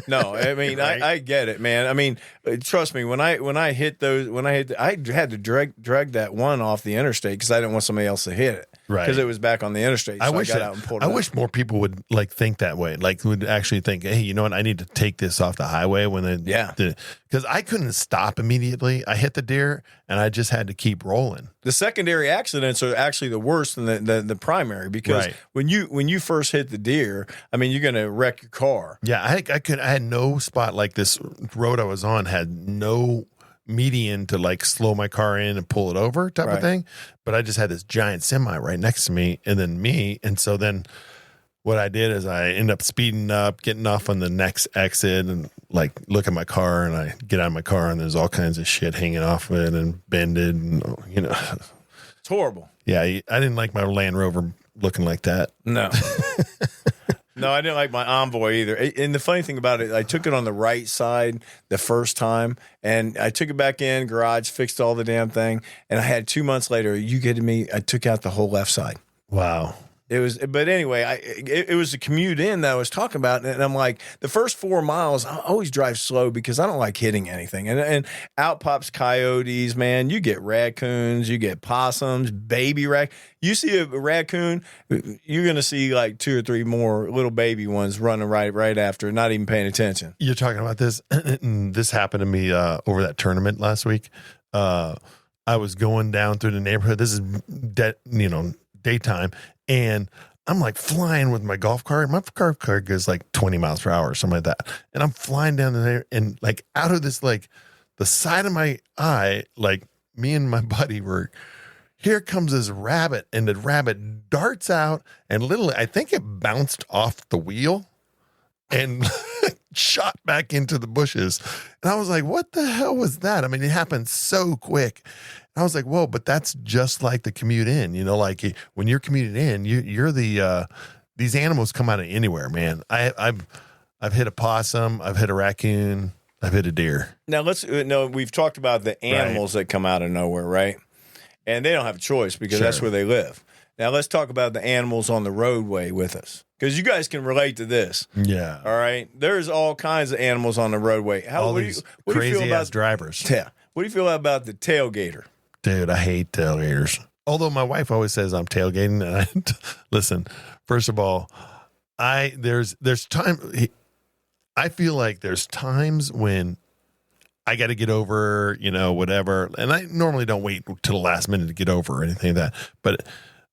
No, I mean, right? I get it, man. I mean, trust me, when I hit those, I had to drag that one off the interstate because I didn't want somebody else to hit it. Right. Because it was back on the interstate. So I got out and pulled it out. Wish more people would think that way. Like would actually think, hey, you know what? I need to take this off the highway because I couldn't stop immediately. I hit the deer and I just had to keep rolling. The secondary accidents are actually the worst than the primary because when you first hit the deer, I mean, you're going to wreck your car. Yeah. I had no spot, like this road I was on had no median to like slow my car in and pull it over type of thing. But I just had this giant semi right next to me and then me. And so then what I did is I end up speeding up, getting off on the next exit and like look at my car and I get out of my car and there's all kinds of shit hanging off of it and bended and, you know. It's horrible. Yeah. I didn't like my Land Rover looking like that. No. No, I didn't like my Envoy either. And the funny thing about it, I took it on the right side the first time, and I took it back in, garage, fixed all the damn thing, and I had 2 months later, you kidding me? I took out the whole left side. Wow. It was, but anyway, it was the commute in that I was talking about, and I'm like, the first 4 miles, I always drive slow because I don't like hitting anything, and out pops coyotes, man. You get raccoons, you get possums, baby You see a raccoon, you're gonna see like 2 or 3 more little baby ones running right after, not even paying attention. You're talking about this. This happened to me over that tournament last week. I was going down through the neighborhood. This is daytime. And I'm like flying with my golf cart. My golf cart goes like 20 miles per hour or something like that. And I'm flying down there and like out of this, like the side of my eye, like me and my buddy here comes this rabbit and the rabbit darts out and literally, I think it bounced off the wheel and shot back into the bushes. And I was like, what the hell was that? I mean, it happened so quick. I was like, whoa, but that's just like the commute in, like when you're commuting in, you're these animals come out of anywhere, man. I've hit a possum, I've hit a raccoon, I've hit a deer. Now we've talked about the animals that come out of nowhere, right? And they don't have a choice because that's where they live. Now let's talk about the animals on the roadway with us. Because you guys can relate to this. Yeah. All right. There's all kinds of animals on the roadway. What do you feel about drivers? Yeah. What do you feel about the tailgater? Dude, I hate tailgaters. Although my wife always says I'm tailgating, and listen. First of all, there's time. I feel like there's times when I got to get over, whatever, and I normally don't wait till the last minute to get over or anything like that. But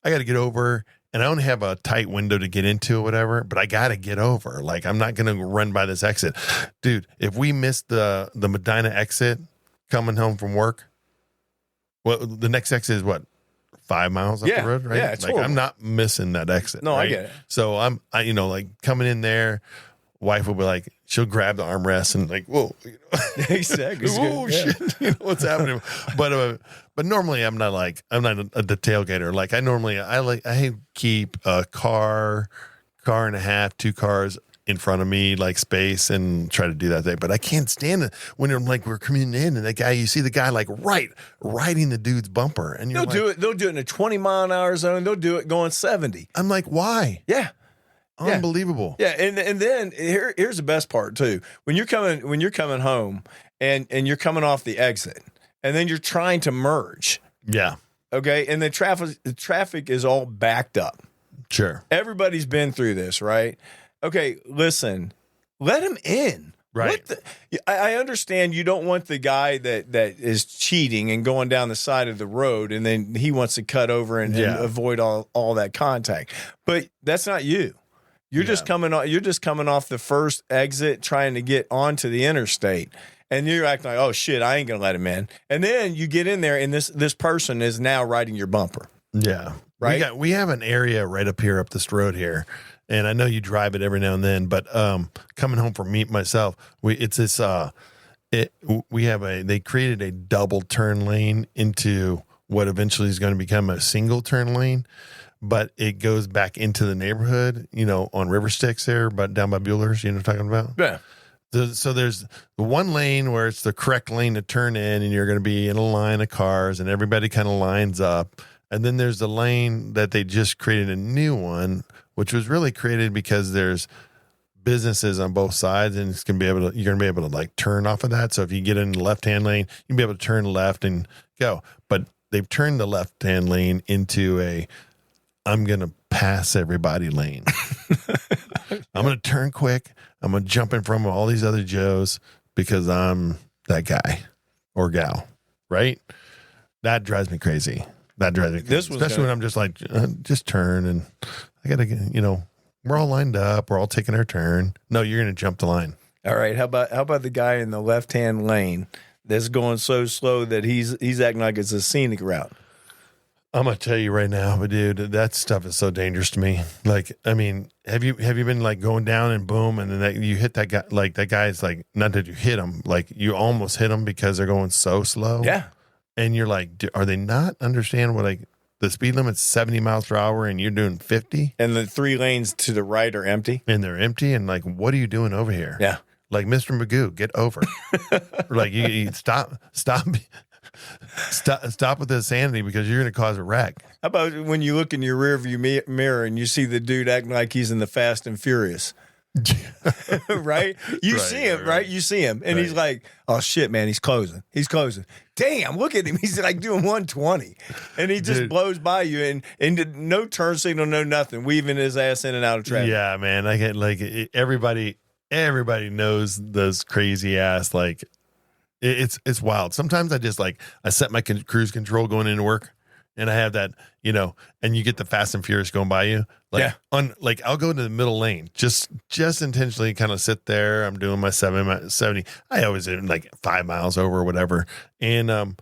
I got to get over, and I only have a tight window to get into or whatever. But I got to get over. Like I'm not going to run by this exit, dude. If we miss the Medina exit coming home from work. Well, the next exit is what, 5 miles up the road, right? Yeah, it's like horrible. I'm not missing that exit. No, right? I get it. So I like coming in there, wife will be like, she'll grab the armrest and like, whoa, exactly. Whoa, shit, what's happening? But normally I'm not the tailgater. Like I keep a car and a half, 2 cars in front of me, like space, and try to do that thing. But I can't stand it when we're commuting in and that guy, you see the guy like riding the dude's bumper, and you're They'll do it in a 20-mile-an-hour zone. They'll do it going 70. I'm like, why? Yeah. Unbelievable. Yeah, and then here's the best part too. When you're coming home and you're coming off the exit, and then you're trying to merge. Yeah. Okay, and the traffic is all backed up. Sure. Everybody's been through this, right? Okay, listen, let him in. Right. I understand you don't want the guy that is cheating and going down the side of the road, and then he wants to cut over and avoid all that contact. But that's not you. You're just coming off the first exit, trying to get onto the interstate, and you're acting like, oh shit, I ain't gonna let him in. And then you get in there, and this person is now riding your bumper. Yeah, right. We have an area right up here, up this road here, and I know you drive it every now and then. But coming home from myself, they created a double turn lane into what eventually is going to become a single turn lane. But it goes back into the neighborhood, on River Styx there, but down by Bueller's, you know what I'm talking about? Yeah. So there's the one lane where it's the correct lane to turn in, and you're going to be in a line of cars, and everybody kind of lines up. And then there's the lane that they just created a new one, which was really created because there's businesses on both sides, and you're going to be able to like turn off of that. So if you get in the left-hand lane, you can be able to turn left and go. But they've turned the left-hand lane into I'm going to pass everybody lane. I'm going to turn quick. I'm going to jump in front of all these other Joes because I'm that guy or gal, right? That drives me crazy. Especially when I'm just like, just turn, and I got to, we're all lined up. We're all taking our turn. No, you're going to jump the line. All right. How about the guy in the left-hand lane that's going so slow that he's acting like it's a scenic route? I'm gonna tell you right now, but dude, that stuff is so dangerous to me. Like, I mean, have you been like going down and boom, and then you hit that guy? Like that guy's like, not that you hit him, like you almost hit him because they're going so slow. Yeah, and you're like, are they not understand what the speed limit's 70 miles per hour and you're doing 50? And the 3 lanes to the right are empty, and they're empty, and like, what are you doing over here? Yeah, like Mr. Magoo, get over. Like you stop. Stop with the insanity because you're going to cause a wreck. How about when you look in your rearview mirror and you see the dude acting like he's in the Fast and Furious? Right? You see him, right? You see him. And he's like, oh shit, man, he's closing. Damn, look at him. He's like doing 120. And he just blows by you and no turn signal, no nothing, weaving his ass in and out of traffic. Yeah, man. I get like everybody knows those crazy ass like. It's wild. Sometimes I set my cruise control going into work, and I have that, and you get the Fast and Furious going by you. I'll go into the middle lane, just intentionally kind of sit there. I'm doing my 70. I always do like 5 miles over or whatever. And I'm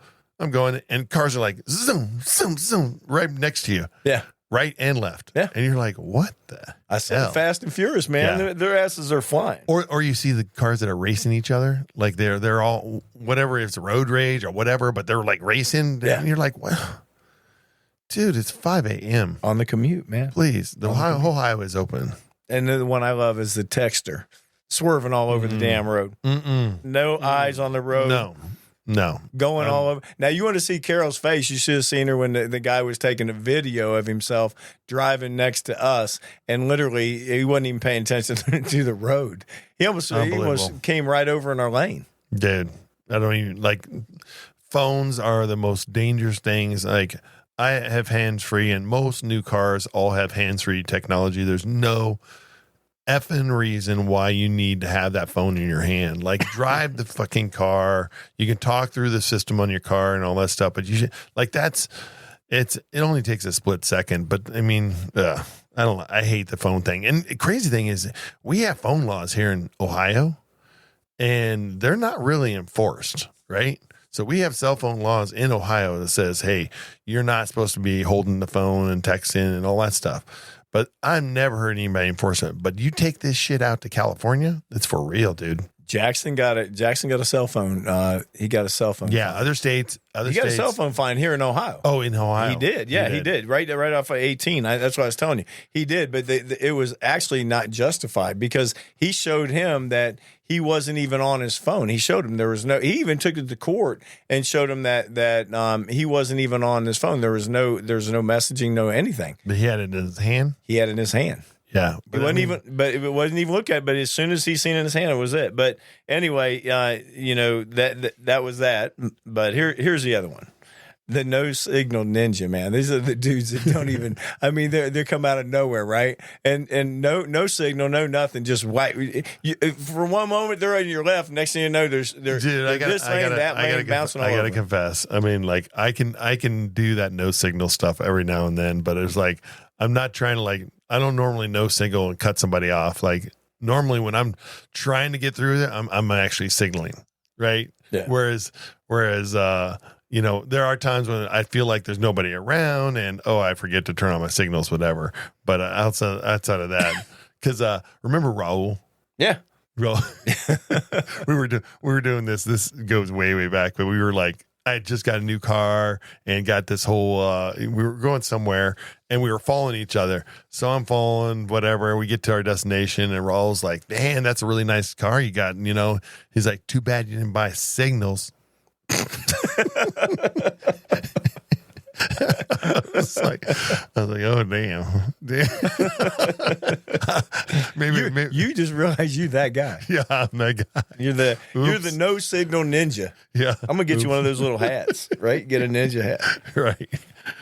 going, and cars are like zoom, zoom, zoom right next to you. Yeah. Right and left. Yeah. And you're like, what the I saw the Fast and Furious, man. Yeah. Their asses are flying. Or you see the cars that are racing each other. Like they're all, whatever, it's road rage or whatever, but they're like racing. Yeah. And you're like, well, dude, it's 5 a.m. On the commute, man. Please. The whole highway is open. And the one I love is the texter swerving all over the damn road. No eyes on the road. No. Going all over. Now, you want to see Carol's face. You should have seen her when the guy was taking a video of himself driving next to us, and literally he wasn't even paying attention to the road. He almost came right over in our lane. Dude, I don't even phones are the most dangerous things. Like, I have hands-free, and most new cars all have hands-free technology. There's no effing reason why you need to have that phone in your hand. Like, drive the fucking car. You can talk through the system on your car and all that stuff, but you should, it only takes a split second. But I mean, I hate the phone thing. And the crazy thing is, we have phone laws here in Ohio, and they're not really enforced, right? So we have cell phone laws in Ohio that says, hey, you're not supposed to be holding the phone and texting and all that stuff. But I've never heard anybody enforce it. But you take this shit out to California, it's for real, dude. Jackson got it. Jackson got a cell phone. He got a cell phone. Yeah, fine. other states. He got a cell phone fine here in Ohio. Oh, in Ohio. He did. Yeah, he did. Right off of 18. That's what I was telling you. He did, but it was actually not justified because he showed him that he wasn't even on his phone. He showed him there was no. He even took it to court and showed him that he wasn't even on his phone. There was no messaging, no anything. But he had it in his hand. He had it in his hand. Yeah, It wasn't even looked at. But as soon as he seen it in his hand, it was it. But anyway, that was that. But here's the other one. The no signal ninja, man. These are the dudes that don't even. I mean, they come out of nowhere, right? And no signal, no nothing. Just white. For one moment they're on your left. Next thing you know, there's this lane, that lane, bouncing all over. I gotta confess. I mean, like I can do that no signal stuff every now and then, but it's like I'm not trying to like. I don't normally no signal and cut somebody off. Like normally when I'm trying to get through it, I'm actually signaling, right? Yeah. Whereas there are times when I feel like there's nobody around and, I forget to turn on my signals, whatever. But outside of that, because remember Raul? Yeah. Raul, we were doing this. This goes way, way back, but we were like, I had just got a new car and got this whole, we were going somewhere and we were following each other. So I'm following whatever. We get to our destination and Raul's like, man, that's a really nice car you got. And, he's like, too bad you didn't buy signals. I was like, oh damn. maybe you just realized you that guy. Yeah, I'm that guy. You're the no signal ninja. Yeah, I'm gonna get you one of those little hats, right? Get a ninja hat, right?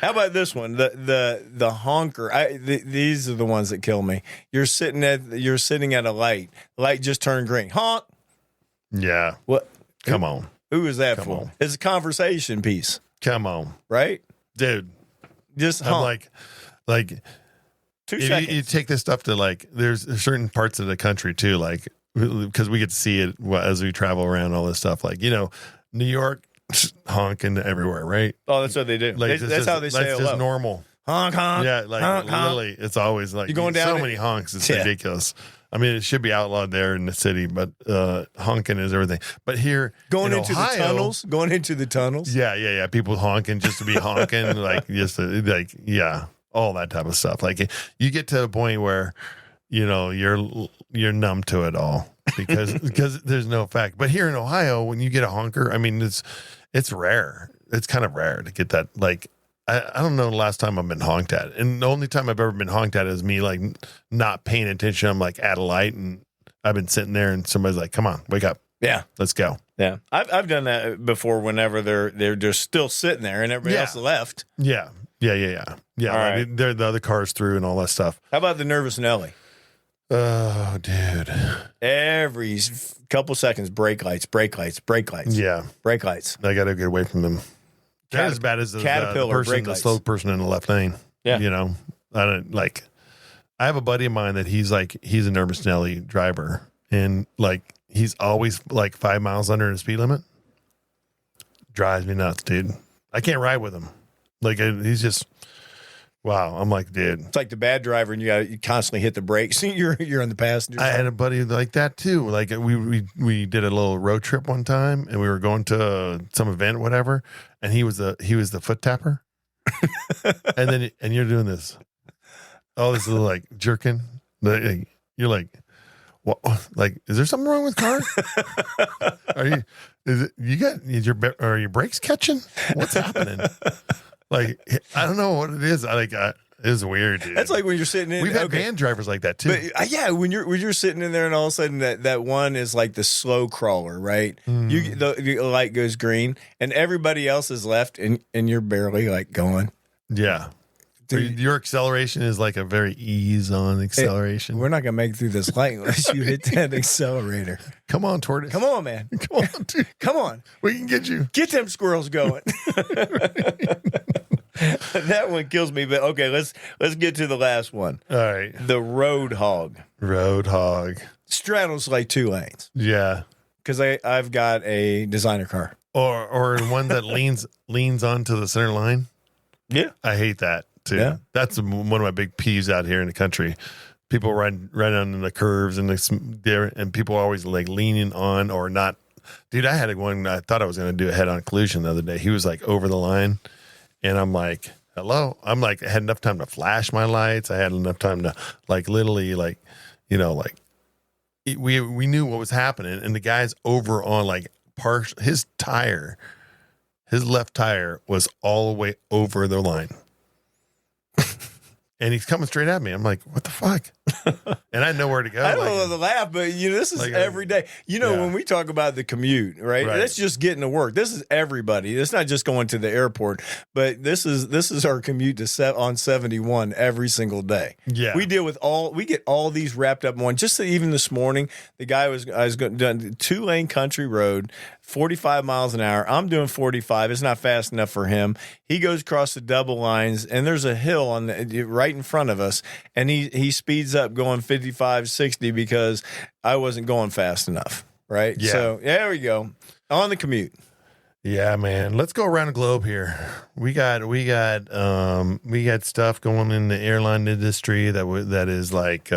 How about this one? The honker. These are the ones that kill me. You're sitting at a light. The light just turned green. Honk. Yeah. What? Come on. Who is that Come for? on. It's a conversation piece. Come on, right? Dude. Just I'm like 2 seconds. You take this stuff to like, there's certain parts of the country too, like because we get to see it as we travel around all this stuff. Like New York honking everywhere, right? Oh, that's what they do. Like that's how they say that's hello. just normal. Honk honk. Yeah, like honk, literally, it's always like you're going down so many honks. It's ridiculous. I mean, it should be outlawed there in the city, but honking is everything. But here, going into Ohio, the tunnels. Yeah. People honking just to be honking, all that type of stuff. Like you get to a point where you're numb to it all because there's no fact. But here in Ohio, when you get a honker, I mean, it's rare. It's kind of rare to get that. Like I don't know the last time I've been honked at. And the only time I've ever been honked at is me like not paying attention. I'm like at a light and I've been sitting there and somebody's like, come on, wake up. Yeah. Let's go. Yeah. I've done that before whenever they're just still sitting there and everybody else left. Yeah. Yeah. All right. They're the other cars through and all that stuff. How about the nervous Nelly? Oh, dude. Every couple seconds, brake lights. Yeah. Brake lights. I got to get away from them. They're as bad as the slow person in the left lane. Yeah. I don't like. I have a buddy of mine that he's a nervous Nelly driver, and like he's always like 5 miles under the speed limit. Drives me nuts, dude. I can't ride with him. Like he's just wow. I'm like, dude. It's like the bad driver, and you constantly hit the brakes. You're on the passenger side. I had a buddy like that too. Like we did a little road trip one time, and we were going to some event, whatever. And he was the foot tapper, and you're doing this. Oh, this is like jerking. You're like, what? Like, is there something wrong with the car? Are your brakes catching? What's happening? Like, I don't know what it is. It's weird, dude. That's like when you're sitting in. We've had van drivers like that too. But when you're sitting in there and all of a sudden that one is like the slow crawler, right? The light goes green and everybody else is left and you're barely like going. Yeah. Dude, your acceleration is like a very ease on acceleration. We're not gonna make it through this light unless you hit that accelerator. Come on, Tortoise. Come on, man. Come on, dude. Come on. We can get you. Get them squirrels going. That one kills me, but okay, let's get to the last one. All right. The road hog. Road hog. Straddles like 2 lanes. Yeah. Because I've got a designer car. Or one that leans onto the center line. Yeah. I hate that too. Yeah. That's one of my big peeves out here in the country. people right on the curves and people are always like leaning on or not. Dude, I had one. I thought I was going to do a head-on collision the other day. He was like over the line, and I'm like, "Hello." I'm like, I had enough time to flash my lights. I had enough time to like literally like, you know, like we knew what was happening, and the guy's over on like his left tire was all the way over the line. And he's coming straight at me. I'm like, what the fuck? And I had nowhere to go. I don't know the laugh, but this is like every day. When we talk about the commute, right? That's just getting to work. This is everybody. It's not just going to the airport, but this is our commute on 71 every single day. Yeah, we get all these wrapped up in one. Just even this morning, the guy I was going down 2-lane country road, 45 miles an hour. I'm doing 45. It's not fast enough for him. He goes across the double lines, and there's a hill right in front of us, and he speeds up going 55, 60 because I wasn't going fast enough, right? Yeah. So there we go. On the commute. Yeah, man. Let's go around the globe here. We got stuff going in the airline industry that is like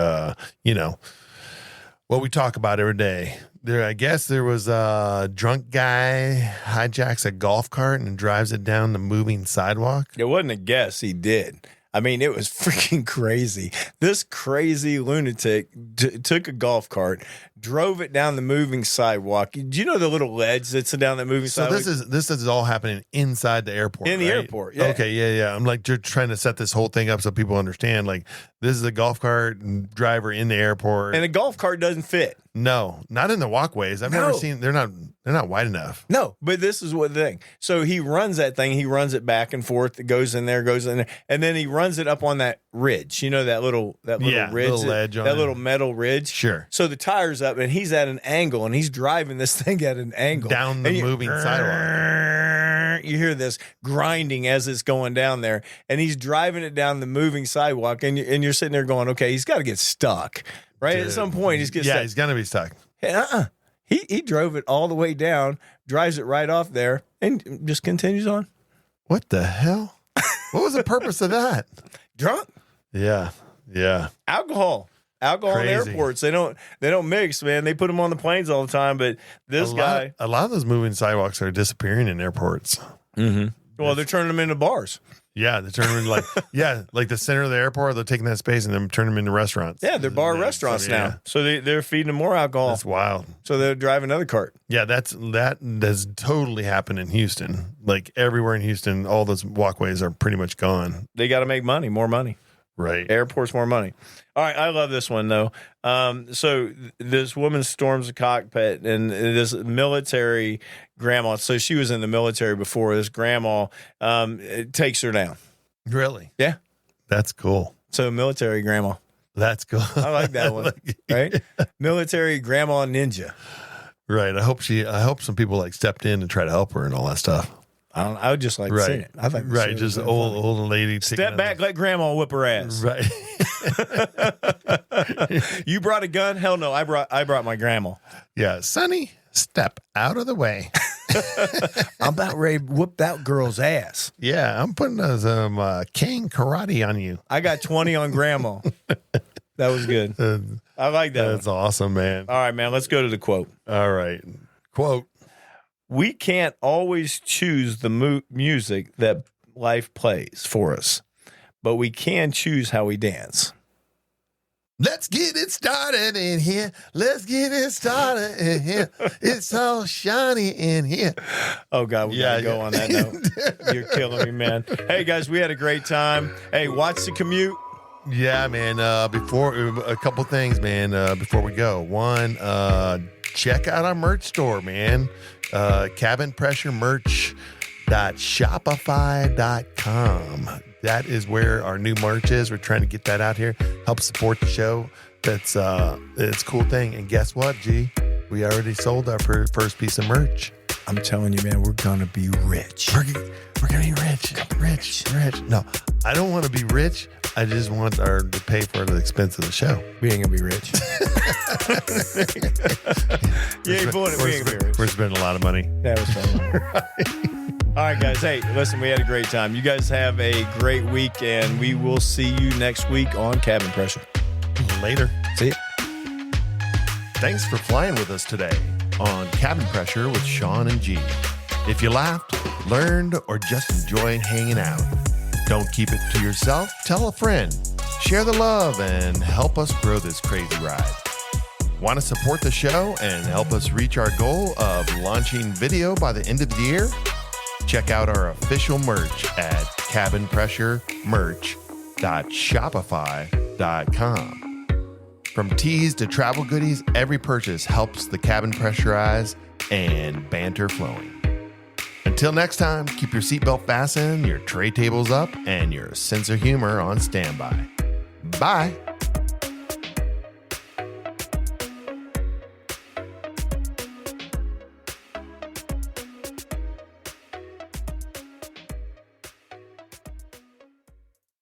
what we talk about every day. I guess there was a drunk guy hijacks a golf cart and drives it down the moving sidewalk. It wasn't a guess. He did. I mean, it was freaking crazy. This crazy lunatic took a golf cart, drove it down the moving sidewalk. Do you know the little ledge that's down that moving sidewalk? So this is all happening inside the airport. In the airport, yeah. Okay, yeah. I'm like, you're trying to set this whole thing up so people understand. Like, this is a golf cart driver in the airport, and a golf cart doesn't fit. No, not in the walkways. I've never seen. They're not wide enough. No, but this is what the thing. So he runs that thing. He runs it back and forth. It goes in there, and then he runs it up on that ridge. You know that little ridge, little ledge on that little metal ridge. Sure. So the tire's up, and he's at an angle, and he's driving this thing at an angle down the moving sidewalk. You hear this grinding as it's going down there, and he's driving it down the moving sidewalk, and you're sitting there going, okay, he's got to get stuck. Right. Dude. At some point, he's stuck. He's gonna be stuck. He drove it all the way down, drives it right off there, and just continues on. What the hell? What was the purpose of that? Drunk. Yeah. Alcohol in airports. They don't mix, man. They put them on the planes all the time. But a lot of those moving sidewalks are disappearing in airports. Mm-hmm. Well, they're turning them into bars. Yeah, they're turning them into like the center of the airport. They're taking that space and then turning them into restaurants. Yeah, they're bar restaurants now. So they're feeding them more alcohol. That's wild. So they'll drive another cart. Yeah, that's totally happened in Houston. Like everywhere in Houston, all those walkways are pretty much gone. They got to make money, more money. Right. Airports, more money. All right, I love this one, though. So this woman storms a cockpit, and this military grandma, so she was in the military before, this grandma takes her down. Really? Yeah. That's cool. So military grandma. That's cool. I like that one, right? Military grandma ninja. Right. I hope some people like stepped in and tried to help her and all that stuff. I would just like to see it. I think just old lady. Step back, let grandma whip her ass. Right. You brought a gun? Hell no. I brought my grandma. Yeah, Sonny, step out of the way. I'm about ready to whoop that girl's ass. Yeah, I'm putting some king karate on you. I got 20 on grandma. That was good. I like that. That's awesome, man. All right, man. Let's go to the quote. All right. Quote. We can't always choose the music that life plays for us, but we can choose how we dance. Let's get it started in here. Let's get it started in here. It's all shiny in here. Oh, God, we got to go on that note. You're killing me, man. Hey, guys, we had a great time. Hey, watch the commute. Yeah, man. Before a couple things, man, before we go. One, check out our merch store, man. Cabin Pressure Merch.shopify.com. That is where our new merch is. We're trying to get that out here, help support the show. It's a cool thing. And guess what, G? We already sold our first piece of merch. I'm telling you, man, we're gonna be rich. We're gonna be rich. No, I don't want to be rich. I just want to pay for the expense of the show. We ain't gonna be rich. You ain't pulling it. We ain't gonna be rich. We're spending a lot of money. That was fun. Right. All right, guys. Hey, listen, we had a great time. You guys have a great week, and we will see you next week on Cabin Pressure. Later. See ya. Thanks for flying with us today on Cabin Pressure with Shawn and G. If you laughed, learned, or just enjoyed hanging out, don't keep it to yourself. Tell a friend. Share the love and help us grow this crazy ride. Want to support the show and help us reach our goal of launching video by the end of the year? Check out our official merch at cabinpressuremerch.shopify.com. From tees to travel goodies, every purchase helps the cabin pressurize and banter flowing. Until next time, keep your seatbelt fastened, your tray tables up, and your sense of humor on standby. Bye.